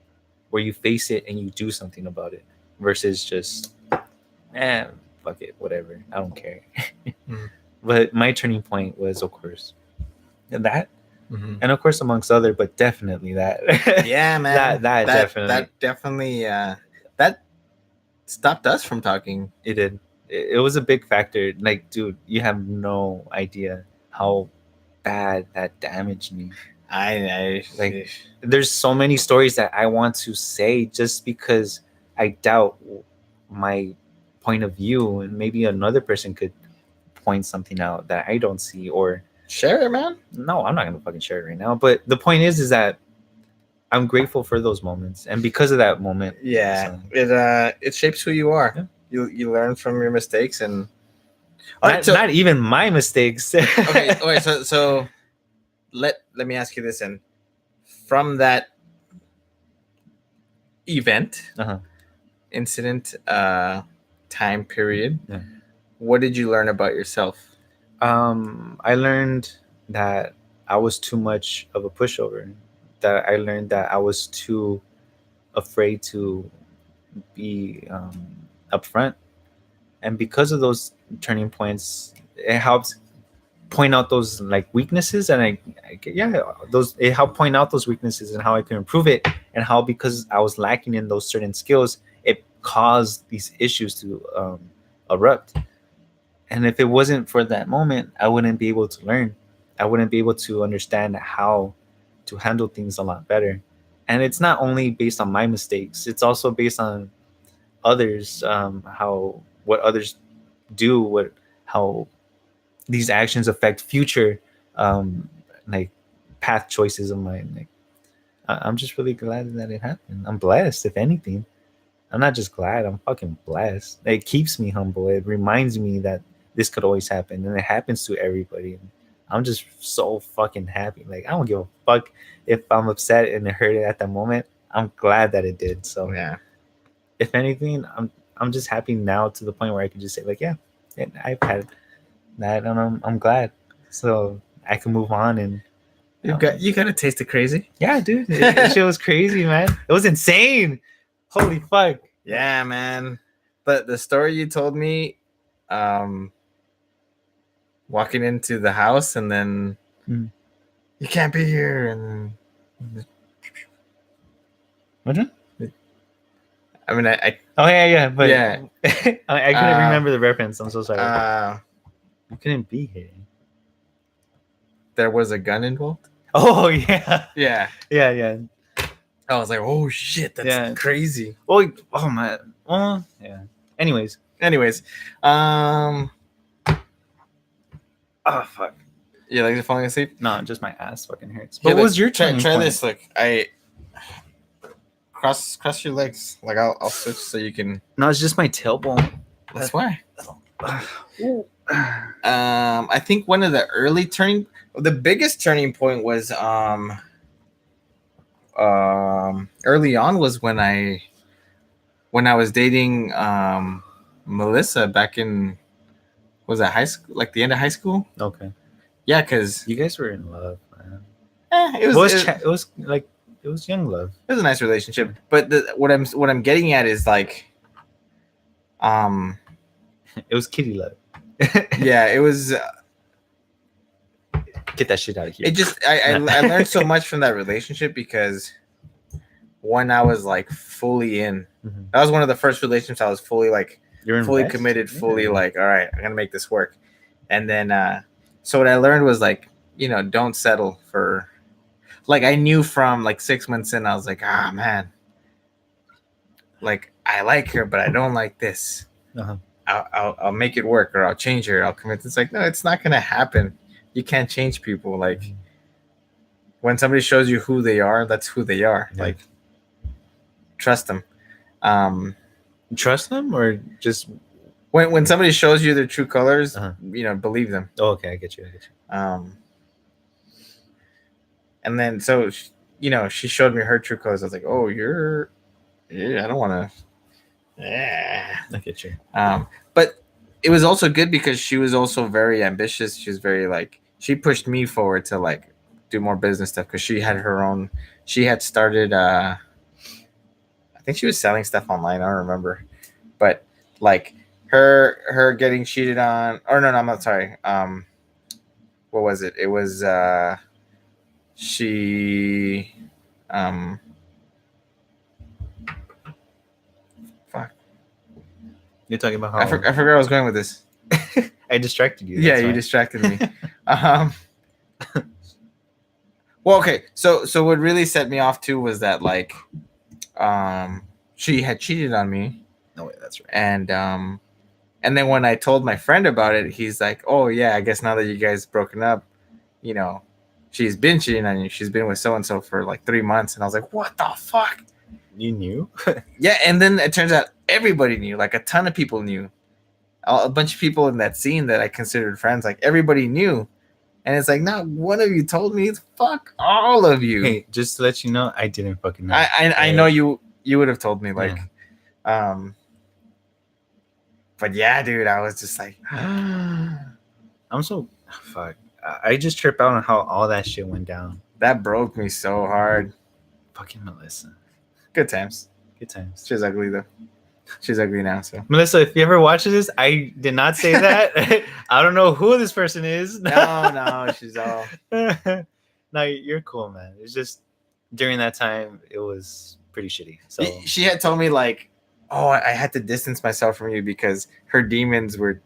where you face it and you do something about it versus just fuck it, whatever, I don't care. Mhm. But my turning point was, of course, that, Mm-hmm. and of course amongst other, but definitely that. Yeah, man. that definitely That definitely that stopped us from talking. it did. It was a big factor. Like, dude, you have no idea how bad that damaged me. I Like, there's so many stories that I want to say just because I doubt my point of view, and maybe another person could point something out that I don't see, or Share it, man. no, I'm not gonna fucking share it right now. But the point is that I'm grateful for those moments, and because of that moment, Yeah, so, it shapes who you are. Yeah. You learn from your mistakes, and all right. not, So not even my mistakes. okay, so let me ask you this, and from that event, Uh-huh. incident, time period, Yeah. what did you learn about yourself? I learned that I was too much of a pushover. That I learned that I was too afraid to be upfront, and because of those turning points, it helps point out those like weaknesses, and yeah, those it helped point out those weaknesses and how I could improve it, and how because I was lacking in those certain skills, it caused these issues to erupt. And if it wasn't for that moment, I wouldn't be able to learn. I wouldn't be able to understand how to handle things a lot better. And it's not only based on my mistakes; it's also based on others, how what others do, what how these actions affect future, um, like path choices of mine. Like I'm just really glad that it happened. I'm blessed, if anything. I'm not just glad, I'm fucking blessed. It keeps me humble. It reminds me that this could always happen, and it happens to everybody. I'm just so fucking happy. Like I don't give a fuck if I'm upset and it hurt at that moment. I'm glad that it did. So Yeah, if anything, I'm just happy now to the point where I can just say like, yeah, I've had that, and I'm glad. So I can move on and you got a taste of crazy. yeah, dude, it shit was crazy, man. It was insane. Holy fuck. Yeah, man. But the story you told me, um, walking into the house and then Mm. you can't be here, and What's that? I mean, I Oh yeah, but Yeah. I couldn't remember the reference. I'm so sorry. you couldn't be here. there was a gun involved. Oh yeah, Yeah, yeah. I was like, oh shit, that's Yeah. crazy. Oh my. Oh yeah. Anyways. Anyways, Oh fuck. you like falling asleep? No, just my ass fucking hurts. Here, But what look, was your try turning point? this? Look, I cross your legs. Like I'll switch so you can. No, it's just my tailbone. That's why. Ooh. I think one of the biggest turning point was early on was when I was dating Melissa back in, was that high school, like the end of high school? Okay. Yeah, because You guys were in love, man. it was It was like it was young love. it was a nice relationship. But what I'm getting at is like, It was kitty love. yeah, it was. Get that shit out of here. It just I learned so much from that relationship because when I was like fully in, Mhm. that was one of the first relationships I was fully like You're fully invested. committed, fully Yeah. like, all right, I'm gonna make this work. And then so what I learned was like, don't settle for, like, I knew from like 6 months in, I was like, ah man, like I like her, but I don't like this. Uh-huh. I'll make it work, or I'll change her, I'll commit. It's like, no, it's not gonna happen. You can't change people. Like when somebody shows you who they are, that's who they are. Yeah. Like trust them. Trust them or just When somebody shows you their true colors, Uh-huh. Believe them. oh, okay, I get you. And then so she showed me her true colors. I was like, oh, I don't want to. Yeah, I get you. but it was also good because she was also very ambitious. She was very like, she pushed me forward to like do more business stuff because she had her own. She had started. I think she was selling stuff online. I don't remember, but like her getting cheated on. Or no, I'm not sorry. What was it? It was she. Fuck. You're talking about how I forgot where I was going with this. I distracted you. Yeah, that's you why. distracted me. Well, okay. So what really set me off too was that like, she had cheated on me, No way, that's right. and And then when I told my friend about it, he's like, "Oh yeah, I guess now that you guys broken up, you know, she's been cheating on you. She's been with so and so for like 3 months." And I was like, "What the fuck?" You knew? Yeah, and then it turns out everybody knew. Like a ton of people knew. A bunch of people in that scene that I considered friends, like everybody knew. And it's like, not one of you told me. Fuck all of you. Hey, just to let you know, I didn't fucking know. I know you would have told me, like, Yeah. but yeah, dude, I was just like, I'm so fuck. I just trip out on how all that shit went down. that broke me so hard. Fucking Melissa. Good times. Good times. She's ugly though. She's ugly now, so. Melissa, if you ever watch this, I did not say that. I don't know who this person is. No, she's all. No, you're cool, man. It's just during that time, it was pretty shitty. So She had told me like, oh, I had to distance myself from you because her demons were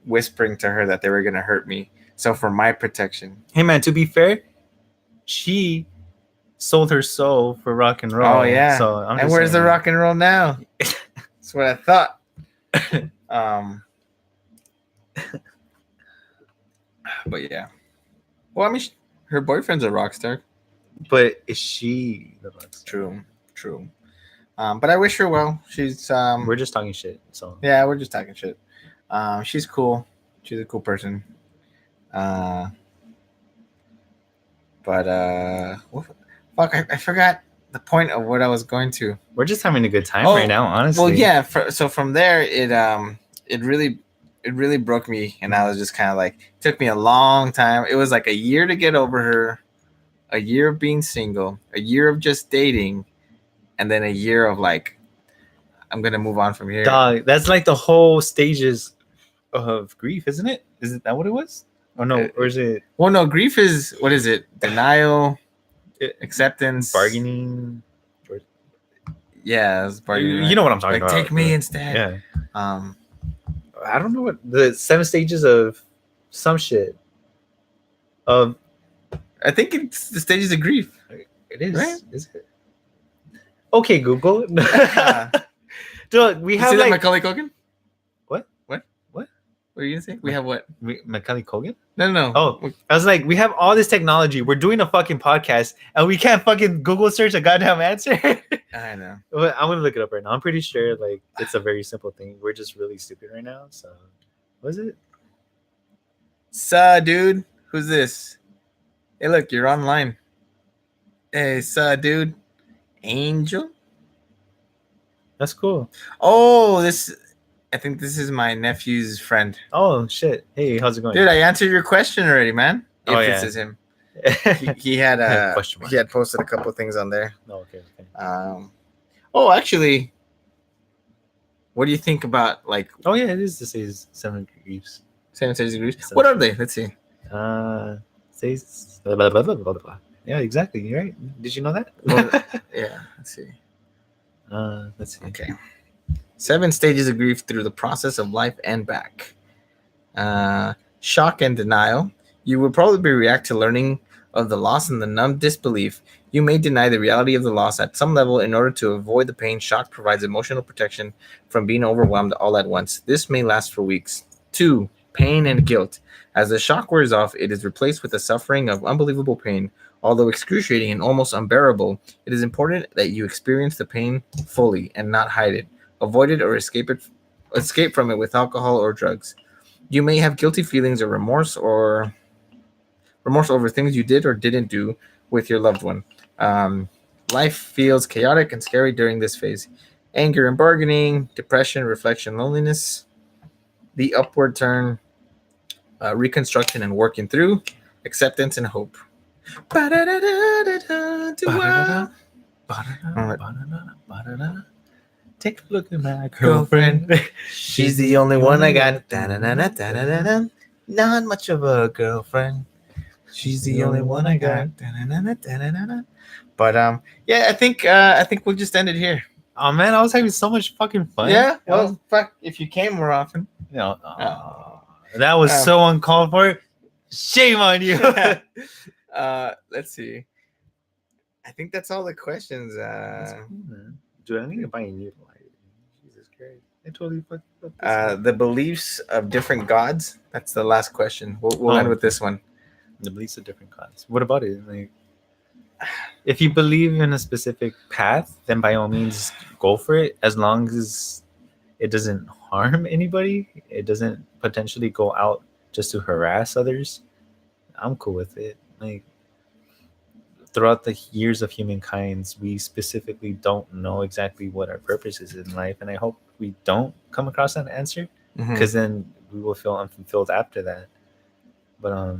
whispering to her that they were gonna hurt me. So for my protection. hey, man. To be fair, she sold her soul for rock and roll. Oh yeah. So I'm And just where's the saying. rock and roll now? That's what I thought. But yeah. Well, I mean, her boyfriend's a rock star. But is she the rock star? True. But I wish her well. She's We're just talking shit. So yeah, we're just talking shit. She's cool. She's a cool person. But fuck, I forgot the point of what I was going to. we're just having a good time Oh, right now, honestly. Well, yeah. So from there, it really broke me, and I was just kind of like, it took me a long time. It was like a year to get over her, a year of being single, a year of just dating, and then a year of like, I'm gonna move on from here. Dog, that's like the whole stages of grief, isn't it? Isn't that what it was? Or no, or is it Well, no, grief is what is it? Denial, It- acceptance, bargaining? Yeah, it's bargaining. You know what I'm talking Like, about. take me instead. Yeah. I I don't know what the 7 stages of some shit. Of think it's the stages of grief. it is. Right? Is it? Okay, Google. Dude, we You have see that like Macaulay Culkin? What? What? What? What are you gonna say? We have what? Macaulay Culkin. No. Oh, I was like, we have all this technology. We're doing a fucking podcast, and we can't fucking Google search a goddamn answer. I know. Well, I'm gonna look it up right now. I'm pretty sure like it's a very simple thing. We're just really stupid right now. So, was it? Dude, who's this? Hey, look, you're online. Hey, dude, Angel. That's cool. Oh, I think this is my nephew's friend. Oh shit! Hey, how's it going? Dude, I answered your question already, man. Oh, If yeah. this is him. He had Question mark. he had posted a couple of things on there. Oh, okay. Oh, actually, what do you think about like Oh yeah, it is. This is 7 griefs. 7 stages of grief? What are they? Let's see. Says blah, blah, blah, blah, blah, blah. Yeah, exactly. You're right. Did you know that? Well, yeah, let's see. Let's see. Okay. 7 stages of grief through the process of life and back. Shock and denial. You will probably react to learning of the loss and the numb disbelief. You may deny the reality of the loss at some level in order to avoid the pain. Shock provides emotional protection from being overwhelmed all at once. This may last for weeks. 2. Pain and guilt. As the shock wears off, it is replaced with the suffering of unbelievable pain. Although excruciating and almost unbearable, it is important that you experience the pain fully and not hide it. Avoid it or escape from it with alcohol or drugs. You may have guilty feelings or remorse over things you did or didn't do with your loved one. Life feels chaotic and scary during this phase. Anger and bargaining, depression, reflection, loneliness, the upward turn, reconstruction and working through, acceptance and hope. Take a look at my girlfriend. She's the only one I got. Da-na-na-na-da-na-na-na. Not much of a girlfriend. She's the only one I got. Da-na-na-na-da-na-na-na. But yeah, I think we'll just end it here. Oh man, I was having so much fucking fun. Yeah. Well, fuck. If you came more often. You know, that was so uncalled for. Shame on you. Let's see. I think that's all the questions. That's cool, man. Dude, I need to buy a new light. Jesus Christ. I totally fucked up this one. The beliefs of different gods. That's the last question. We'll end with okay. this one. The beliefs of different gods. What about it? Like, if you believe in a specific path, then by all means go for it. As long as it doesn't harm anybody, it doesn't potentially go out just to harass others. I'm cool with it. Like, throughout the years of humankind, we specifically don't know exactly what our purpose is in life, and I hope we don't come across that answer, Mhm. because then we will feel unfulfilled after that. But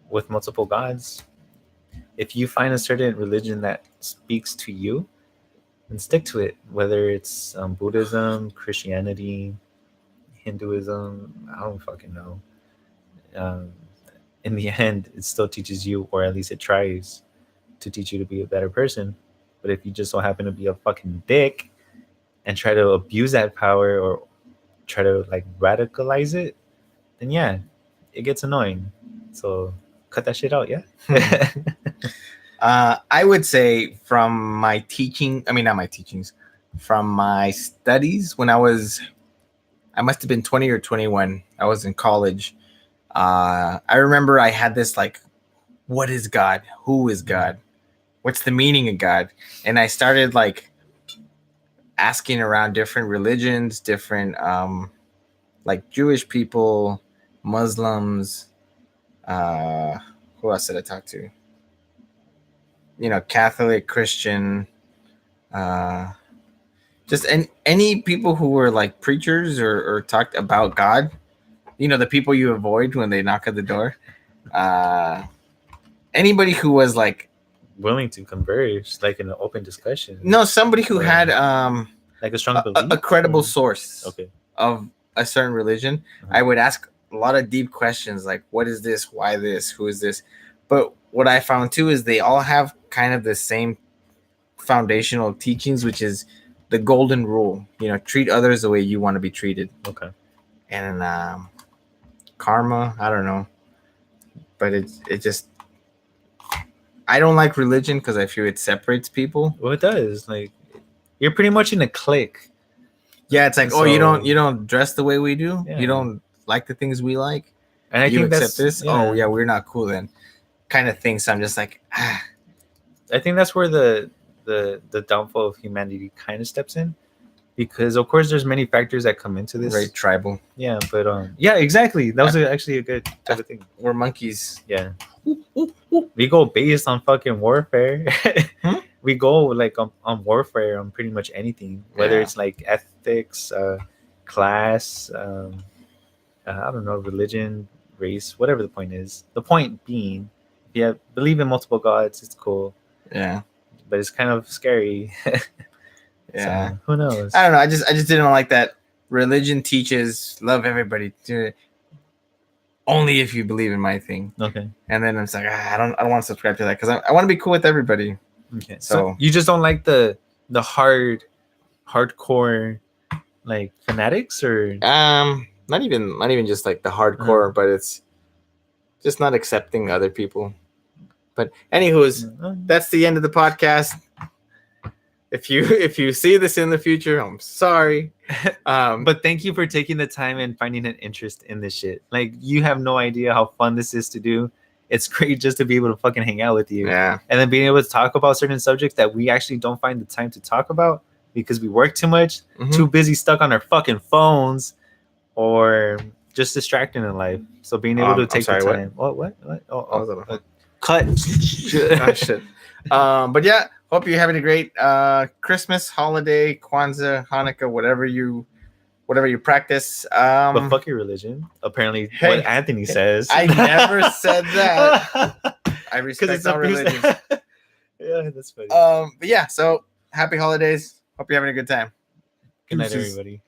with multiple gods, if you find a certain religion that speaks to you, then stick to it. Whether it's Buddhism, Christianity, Hinduism, I don't fucking know. Um, in the end, it still teaches you, or at least it tries to teach you to be a better person. But if you just so happen to be a fucking dick and try to abuse that power or try to like radicalize it, then yeah, it gets annoying. So cut that shit out, yeah. I would say from my teaching, I mean, not my teachings, from my studies when I must have been 20 or 21. I was in college. I remember I had this like, what is God? Who is God? What's the meaning of God? And I started like asking around different religions, different like Jewish people, Muslims, who else did I talk to? Catholic, Christian, just any people who were like preachers or talked about God. The people you avoid when they knock at the door. Anybody who was like Willing to converge, like in an open discussion. no, somebody who Or, had like a strong belief, a credible or- source Okay. of a certain religion. I would ask a lot of deep questions like, what is this? Why this? Who is this? But what I found too is they all have kind of the same foundational teachings, which is the golden rule. Treat others the way you want to be treated. Okay. And karma, I don't know, but it just, I don't like religion because I feel it separates people. Well, it does. Like, you're pretty much in a clique. Yeah, it's like, So- you don't dress the way we do. Yeah. You don't like the things we like. And I You think accept that's this. Oh yeah, we're not cool then, kind of thing. So I'm just like, I think that's where the downfall of humanity kind of steps in, because of course there's many factors that come into this. very tribal. Yeah, but yeah, exactly. That was actually a good type of thing. We're monkeys. Yeah. We go based on fucking warfare. Hmm? We go like on warfare on pretty much anything, whether Yeah. it's like ethics, class, I don't know, religion, race, whatever the point is. The point being, if you believe in multiple gods, it's cool, Yeah. but it's kind of scary. Yeah. So, who knows? I don't know. I just didn't like that religion teaches love everybody. Only if you believe in my thing. Okay. And then it's like, I don't want to subscribe to that because I want to be cool with everybody. Okay. So- So you just don't like the hardcore like fanatics, or Not even just like the hardcore, but it's just not accepting other people. But anywho's, that's the end of the podcast. If you see this in the future, I'm sorry. But thank you for taking the time and finding an interest in this shit. Like, you have no idea how fun this is to do. It's great just to be able to fucking hang out with you. yeah. And then being able to talk about certain subjects that we actually don't find the time to talk about because we work too much, Mhm. too busy stuck on our fucking phones, or just distracting in life. So being able to I'm take sorry, the what? time. What? I was on my phone. Cut. Oh, shit. But yeah, hope you're having a great Christmas, holiday, Kwanzaa, Hanukkah, whatever you practice. But fuck your religion. Apparently, Hey, what Anthony says. I never said that. I Because respect it's all a religions. Yeah, that's funny. But yeah, so happy holidays. Hope you're having a good time. Good night, deuces. everybody.